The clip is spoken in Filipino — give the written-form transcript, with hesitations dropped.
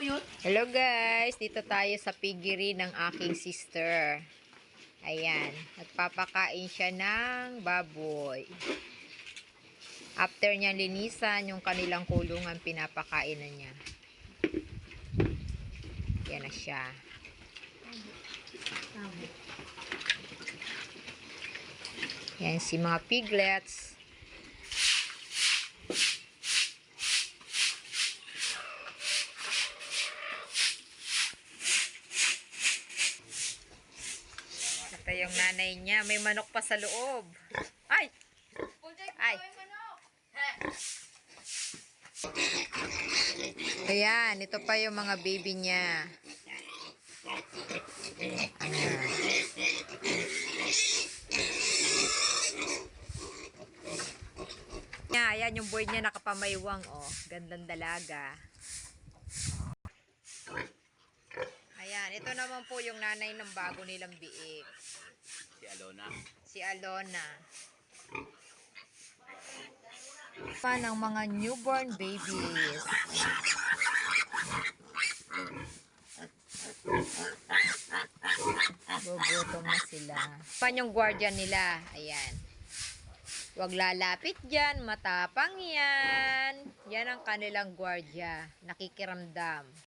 yun? Hello guys, dito tayo sa piggery ng aking sister. Ayan, nagpapakain siya ng baboy. After niya linisan yung kanilang kulungan, pinapakain na niya. Yan na siya. Yan si mga piglets. Ito yung nanay niya. May manok pa sa loob. Ay! Ay! Ayan, ito pa yung mga baby niya. Ayan. Ayan yung boy niya nakapamaywang. Oh, gandang dalaga. Ayan, ito naman po yung nanay ng bago nilang biik. Si Alona. Si Alona. Pa ng mga newborn babies. Gugutom na sila. Pan yung guardian nila. Ayan. Huwag lalapit dyan. Matapang yan. Yan ang kanilang guardia. Nakikiramdam.